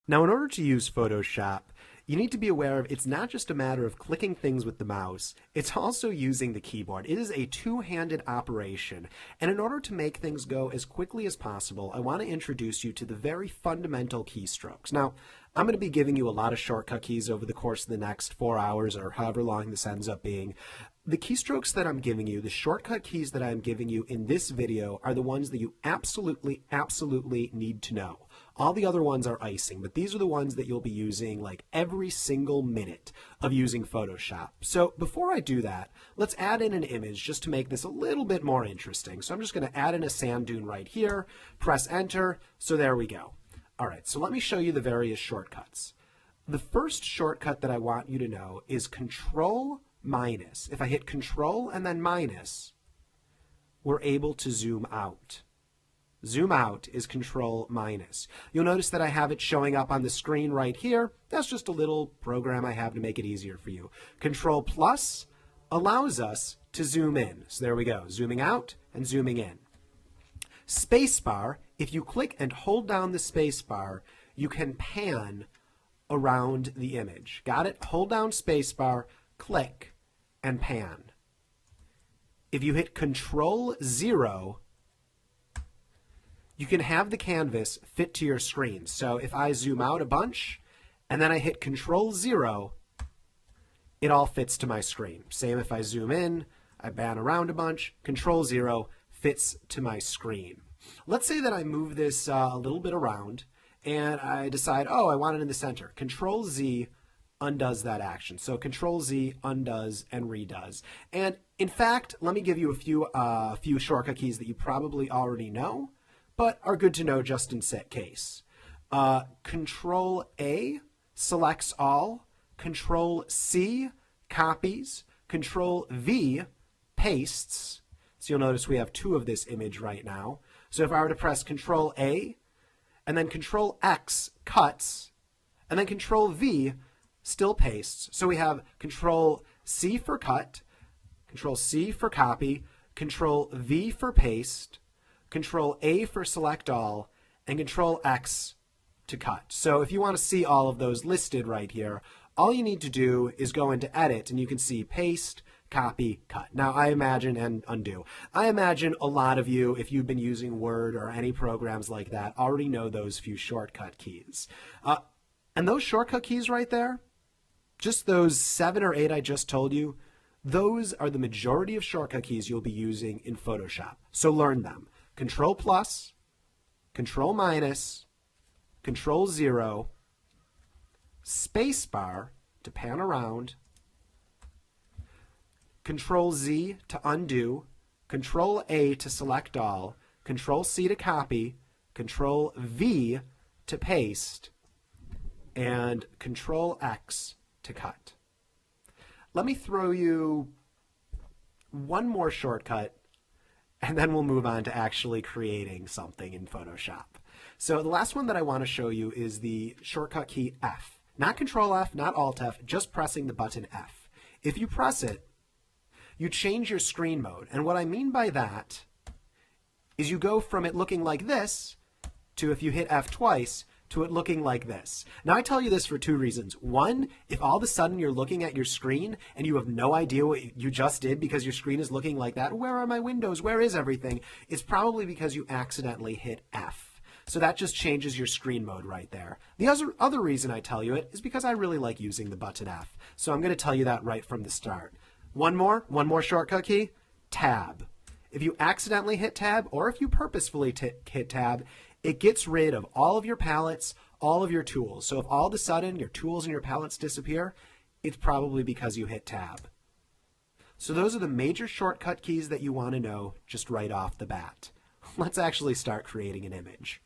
Now, in order to use Photoshop, you need to be aware of it's not just a matter of clicking things with the mouse, it's also using the keyboard. It is a two-handed operation, and in order to make things go as quickly as possible, I want to introduce you to the very fundamental keystrokes. Now, I'm going to be giving you a lot of shortcut keys over the course of the next 4 hours or however long this ends up being. The keystrokes that I'm giving you, the shortcut keys that I'm giving you in this video are the ones that you absolutely need to know. All the other ones are icing, but these are the ones that you'll be using like every single minute of using Photoshop. So before I do that, let's add in an image just to make this a little bit more interesting. So I'm just going to add in a sand dune right here, press enter, so there we go. All right, so let me show you the various shortcuts. The first shortcut that I want you to know is Control minus. If I hit Control and then minus, we're able to zoom out. Zoom out is Control minus. You'll notice that I have it showing up on the screen right here. That's just a little program I have to make it easier for you. Control plus allows us to zoom in. So there we go, zooming out and zooming in. Spacebar, if you click and hold down the spacebar, you can pan around the image. Got it? Hold down spacebar, click, and pan. If you hit Control 0, you can have the canvas fit to your screen. So if I zoom out a bunch and then I hit Control 0, it all fits to my screen. Same if I zoom in, I pan around a bunch, Control 0 fits to my screen. Let's say that I move this a little bit around and I decide, oh, I want it in the center. Control Z undoes that action. So Control Z undoes and redoes. And in fact, let me give you a few shortcut keys that you probably already know, but are good to know just in case. Control A selects all, Control C copies, Control V pastes. So you'll notice we have two of this image right now. So if I were to press Control A, and then Control X cuts, and then Control V still pastes. So we have Control C for cut, Control C for copy, Control V for paste, Control A for select all, and Control X to cut. So if you want to see all of those listed right here, all you need to do is go into Edit, and you can see Paste, Copy, Cut. Now I imagine, and undo, I imagine a lot of you, if you've been using Word or any programs like that, already know those few shortcut keys. And those shortcut keys right there, just those 7 or 8 I just told you, those are the majority of shortcut keys you'll be using in Photoshop. So learn them. Control plus, Control minus, Control 0, spacebar to pan around, Control Z to undo, Control A to select all, Control C to copy, Control V to paste, and Control X to cut. Let me throw you one more shortcut, and then we'll move on to actually creating something in Photoshop. So the last one that I want to show you is the shortcut key F. Not Control F, not Alt F, just pressing the button F. If you press it, you change your screen mode. And what I mean by that is you go from it looking like this to, if you hit F twice, to it looking like this. Now I tell you this for 2 reasons. One, if all of a sudden you're looking at your screen and you have no idea what you just did because your screen is looking like that, where are my windows, where is everything? It's probably because you accidentally hit F. So that just changes your screen mode right there. The other reason I tell you it is because I really like using the button F. So I'm going to tell you that right from the start. One more shortcut key, Tab. If you accidentally hit Tab, or if you purposefully hit Tab, it gets rid of all of your palettes, all of your tools. So if all of a sudden your tools and your palettes disappear, it's probably because you hit Tab. So those are the major shortcut keys that you want to know just right off the bat. Let's actually start creating an image.